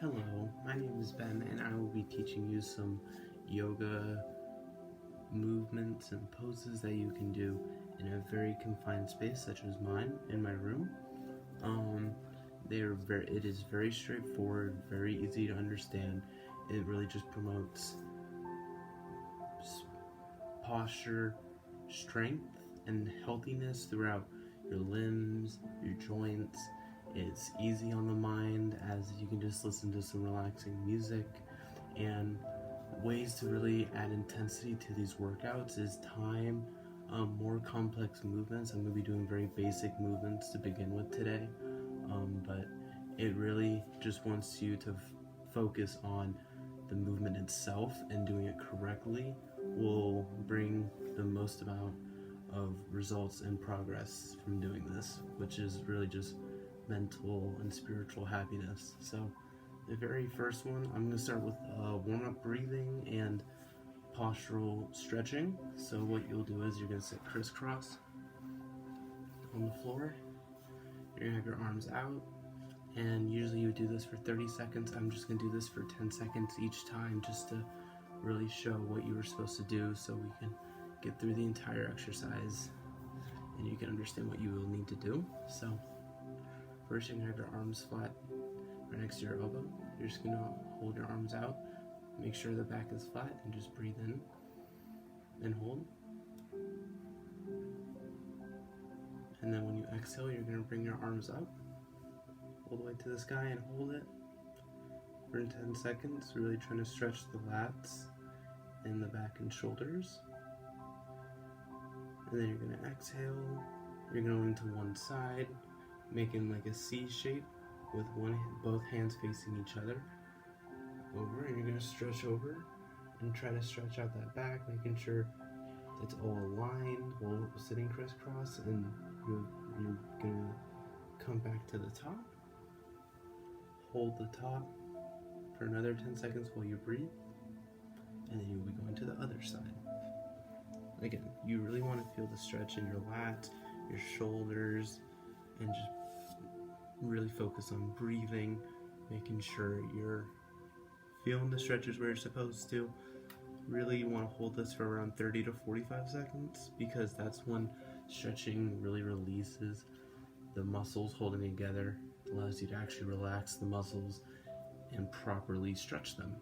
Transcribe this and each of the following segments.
Hello, my name is Ben and I will be teaching you some yoga movements and poses that you can do in a very confined space such as mine in my room. It is very straightforward, very easy to understand. It really just promotes posture, strength, and healthiness throughout your limbs, your joints. It's easy on the mind as you can just listen to some relaxing music. And ways to really add intensity to these workouts is time, more complex movements. I'm going to be doing very basic movements to begin with today, but it really just wants you to focus on the movement itself, and doing it correctly will bring the most amount of results and progress from doing this, which is really just mental and spiritual happiness. So the very first one, I'm going to start with warm-up breathing and postural stretching. So what you'll do is you're going to sit crisscross on the floor. You're going to have your arms out, and usually you do this for 30 seconds. I'm just going to do this for 10 seconds each time, just to really show what you were supposed to do so we can get through the entire exercise and you can understand what you will need to do. So first, you're going to have your arms flat right next to your elbow. You're just going to hold your arms out, make sure the back is flat, and just breathe in and hold. And then when you exhale, you're going to bring your arms up all the way to the sky and hold it for 10 seconds, really trying to stretch the lats and the back and shoulders. And then you're going to exhale. You're going to one side, making like a C shape with both hands facing each other over, and you're going to stretch over and try to stretch out that back, making sure it's all aligned while sitting crisscross. And you're going to come back to the top, hold the top for another 10 seconds while you breathe, and then you'll be going to the other side. Again, you really want to feel the stretch in your lats, your shoulders, and just really focus on breathing, making sure you're feeling the stretches where you're supposed to. Really, you want to hold this for around 30 to 45 seconds, because that's when stretching really releases the muscles holding together. It allows you to actually relax the muscles and properly stretch them.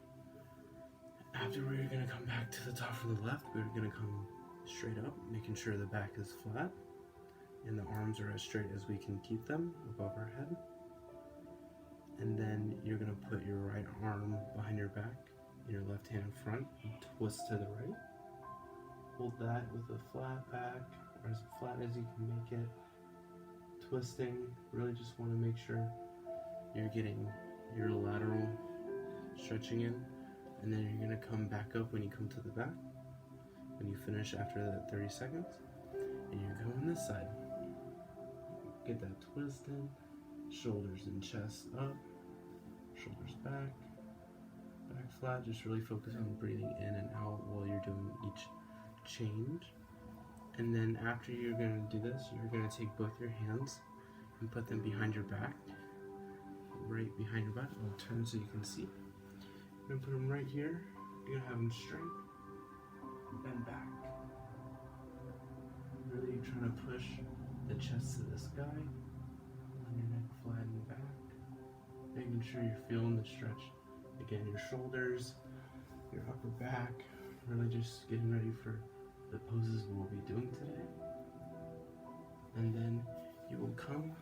After, we're going to come back to the top from the left. We're going to come straight up, making sure the back is flat and the arms are as straight as we can keep them above our head. And then you're going to put your right arm behind your back and your left hand in front and twist to the right. Hold that with a flat back, or as flat as you can make it. Twisting, really just want to make sure you're getting your lateral stretching in. And then you're going to come back up when you come to the back, when you finish after that 30 seconds, and you're going this side. Get that twist in, shoulders and chest up, shoulders back, back flat. Just really focus on breathing in and out while you're doing each change. And then after you're going to do this, you're going to take both your hands and put them behind your back, right behind your back. I'll turn so you can see. You're going to put them right here. You're going to have them straight, bend back. Really trying to push the chest to the sky, and your neck flat in the back. Making sure you're feeling the stretch. Again, your shoulders, your upper back. Really just getting ready for the poses we'll be doing today. And then you will come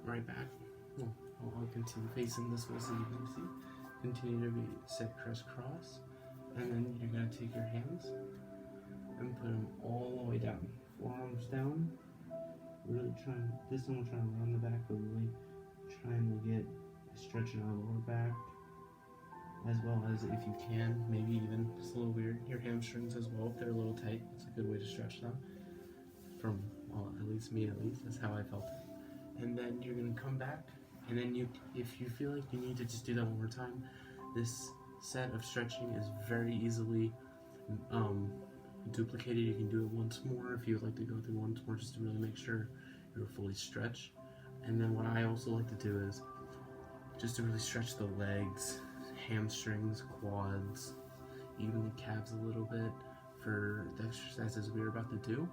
right back. I'll continue facing this way so you can see. Continue to be set crisscross, and then you're going to take your hands and put them all the way down, forearms down. Really trying, this one we're trying to run the back, but really trying to get a stretch in our lower back, as well as, if you can, maybe even, it's a little weird, your hamstrings as well. If they're a little tight, it's a good way to stretch them. From, well, at least that's how I felt it. And then you're going to come back. And then if you feel like you need to just do that one more time, this set of stretching is very easily duplicated. You can do it once more if you would like to go through once more, just to really make sure you're fully stretched. And then what I also like to do is just to really stretch the legs, hamstrings, quads, even the calves a little bit. For the exercises we're about to do,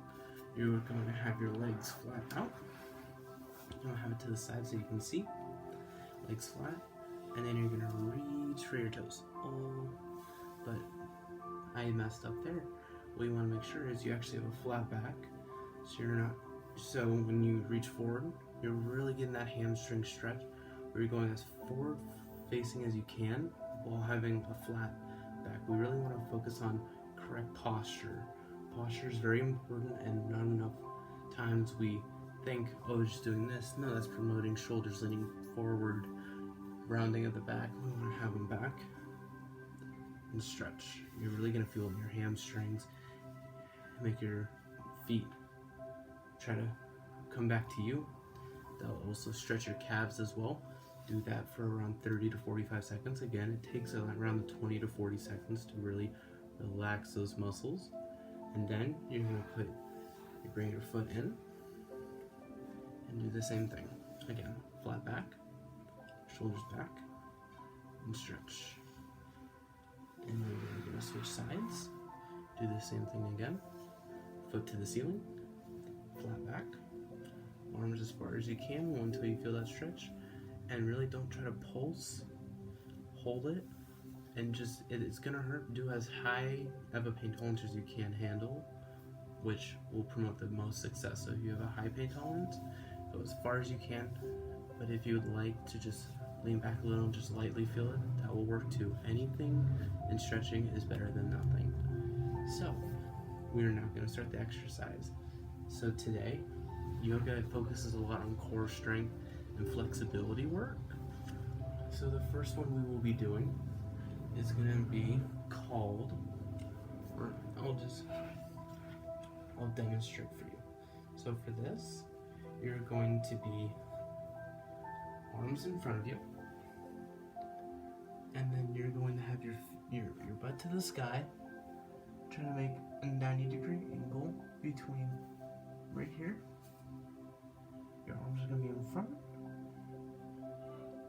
you're going to have your legs flat out. You'll have it to the side so you can see. Legs flat. And then you're going to reach for your toes. Oh, but I messed up there. What you want to make sure is you actually have a flat back. So when you reach forward, you're really getting that hamstring stretch where you're going as forward facing as you can while having a flat back. We really want to focus on correct posture. Posture is very important, and not enough times we think, oh, just doing this. No, that's promoting shoulders leaning forward, rounding at the back. We want to have them back and stretch. You're really going to feel your hamstrings, make your feet try to come back to you. That'll also stretch your calves as well. Do that for around 30 to 45 seconds. Again, it takes around 20 to 40 seconds to really relax those muscles. And then you're going to bring your foot in and do the same thing. Again, flat back, shoulders back, and stretch. And then we're going to switch sides. Do the same thing again. Foot to the ceiling, flat back, arms as far as you can until you feel that stretch. And really don't try to pulse, hold it, and just, it's gonna hurt. Do as high of a pain tolerance as you can handle, which will promote the most success. So if you have a high pain tolerance, go as far as you can, but if you would like to just lean back a little and just lightly feel it, that will work too. Anything in stretching is better than nothing. So, we are now gonna start the exercise. So today, yoga focuses a lot on core strength and flexibility work. So the first one we will be doing is going to be called, or I'll demonstrate for you. So for this, you're going to be arms in front of you, and then you're going to have your butt to the sky, trying to make a 90-degree angle between right here. Your arms are going to be in front.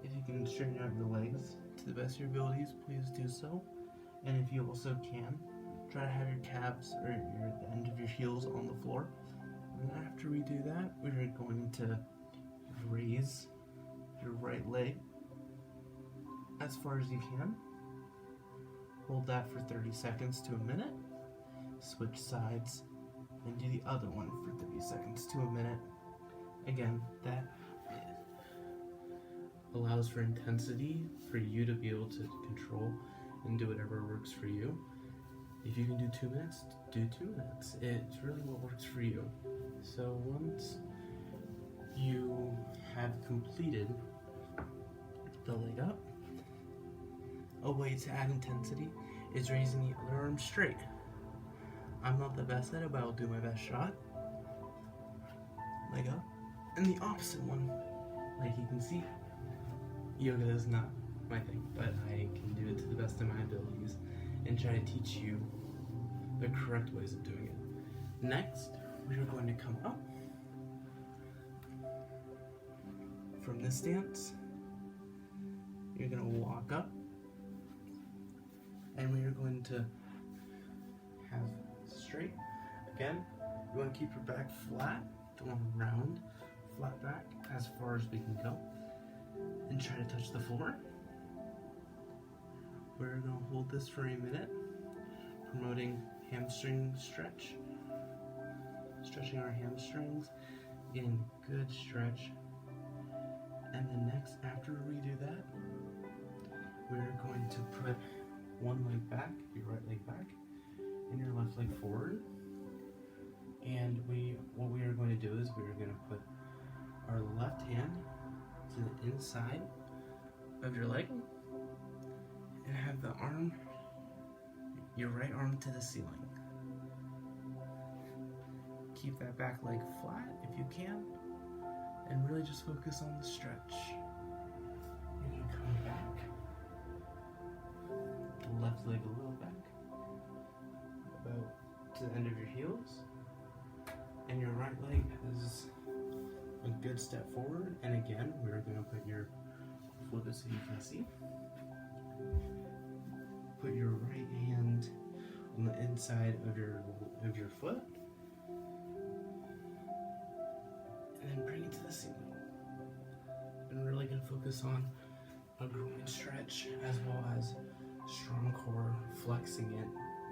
If you can straighten out your legs to the best of your abilities, please do so. And if you also can, try to have your calves or the end of your heels on the floor. And after we do that, we're going to raise your right leg as far as you can. Hold that for 30 seconds to a minute. Switch sides and do the other one for 30 seconds to a minute. Again, that allows for intensity for you to be able to control and do whatever works for you. If you can do 2 minutes, do 2 minutes. It's really what works for you. So once you have completed the leg up, a way to add intensity is raising the other arm straight. I'm not the best at it, but I'll do my best shot. Leg up. And the opposite one, like you can see, yoga is not my thing, but I can do it to the best of my abilities and try to teach you the correct ways of doing it. Next, we are going to come up from this stance. You're going to walk up, and we are going to have straight. Again, you want to keep your back flat. Don't want to round, flat back as far as we can go, and try to touch the floor. We're going to hold this for a minute, promoting hamstring stretch, stretching our hamstrings, getting a good stretch. And then next, after we do that, we're going to put one leg back, your right leg back, and your left leg forward. And what we are going to do is we are going to put our left hand to the inside of your leg and have the arm, your right arm to the ceiling. Keep that back leg flat if you can, and really just focus on the stretch. And you come back, the left leg a little back, about to the end of your heels, and your right leg is a good step forward. And again, we're going to put your flip it so you can see. Put your right hand on the inside of your foot, and then bring it to the ceiling. And we're really going to focus on a groin stretch as well as strong core, flexing it.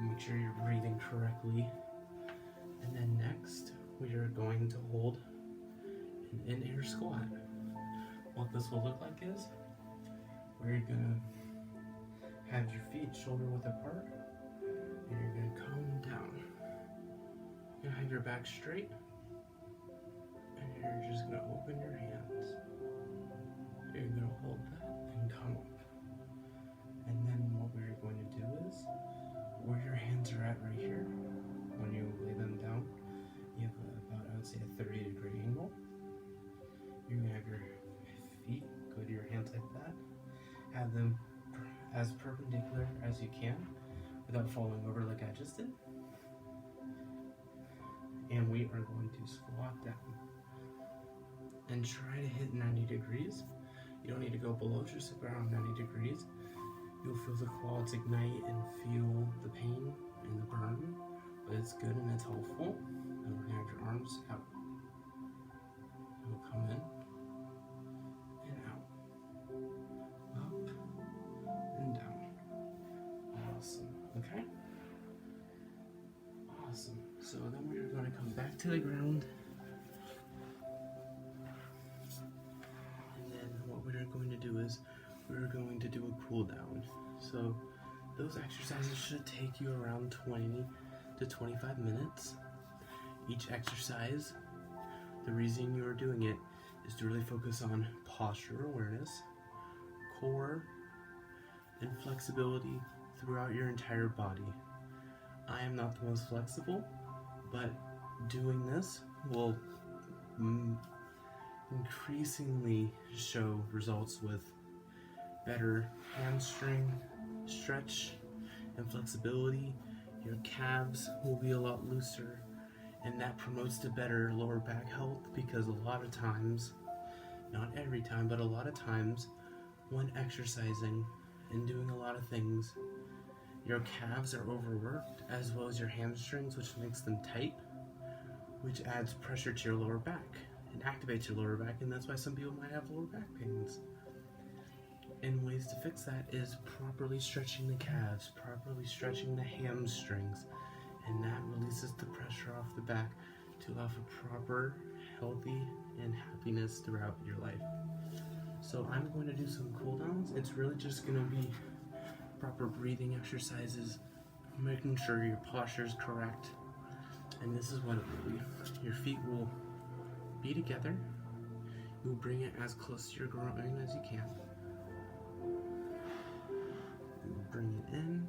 Make sure you're breathing correctly. And then next, we are going to hold an in-air squat. What this will look like is, we're going to have your feet shoulder width apart, and you're going to come down. You're going to have your back straight, and you're just going to open your hands. You're going to hold that and come up. And then what we're going to do is, where your hands are at right here, when you lay them down, you have about, I would say, a 30-degree angle. You're going to have your feet go to your hands like that. Have them as perpendicular as you can without falling over like I just did. And we are going to squat down and try to hit 90 degrees. You don't need to go below, just around 90 degrees. You'll feel the quads ignite and feel the pain and the burn, but it's good and it's helpful. And we're going to have your arms out. You'll come in and out, up and down. Awesome. Okay? Awesome. So then we're going to come back to the ground. And then what we're going to do is we're going to do a cool down. So those exercises should take you around 20 to 25 minutes. Each exercise, the reason you are doing it is to really focus on posture awareness, core, and flexibility throughout your entire body. I am not the most flexible, but doing this will increasingly show results with better hamstring stretch and flexibility. Your calves will be a lot looser, and that promotes to better lower back health, because a lot of times, not every time, but a lot of times when exercising and doing a lot of things, your calves are overworked as well as your hamstrings, which makes them tight, which adds pressure to your lower back and activates your lower back, and that's why some people might have lower back pains. And ways to fix that is properly stretching the calves, properly stretching the hamstrings, and that releases the pressure off the back to allow for proper, healthy, and happiness throughout your life. So I'm going to do some cool downs. It's really just going to be proper breathing exercises, making sure your posture is correct. And this is what it will be. Your feet will be together. You'll bring it as close to your groin as you can. Bring it in.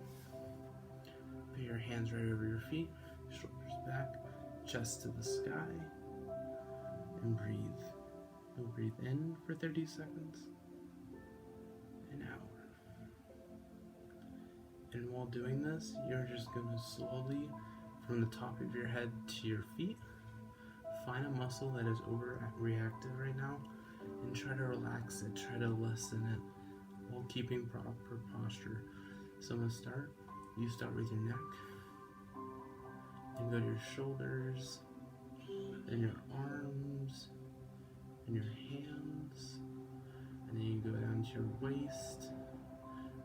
Put your hands right over your feet, shoulders back, chest to the sky, and breathe. You'll breathe in for 30 seconds and out. And while doing this, you're just going to slowly, from the top of your head to your feet, find a muscle that is overreactive right now and try to relax it, try to lessen it while keeping proper posture. So I'm going to start. You start with your neck, and go to your shoulders, and your arms, and your hands, and then you go down to your waist,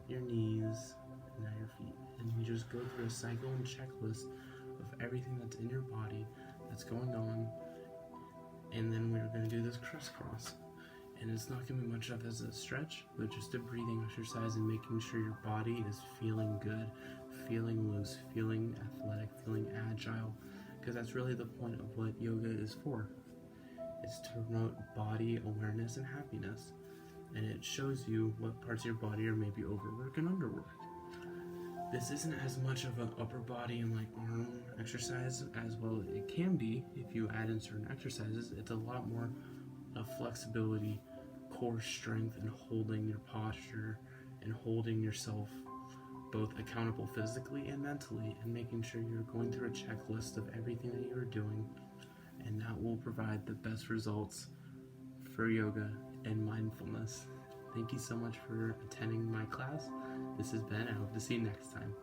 your knees, and now your feet. And you just go through a cycle and checklist of everything that's in your body that's going on, and then we're going to do this crisscross. And it's not going to be much of as a stretch, but just a breathing exercise and making sure your body is feeling good, feeling loose, feeling athletic, feeling agile, because that's really the point of what yoga is for. It's to promote body awareness and happiness, and it shows you what parts of your body are maybe overworked and underworked. This isn't as much of an upper body and like arm exercise as well it can be if you add in certain exercises. It's a lot more of flexibility, core strength, and holding your posture and holding yourself both accountable physically and mentally, and making sure you're going through a checklist of everything that you're doing, and that will provide the best results for yoga and mindfulness. Thank you so much for attending my class. This is Ben. I hope to see you next time.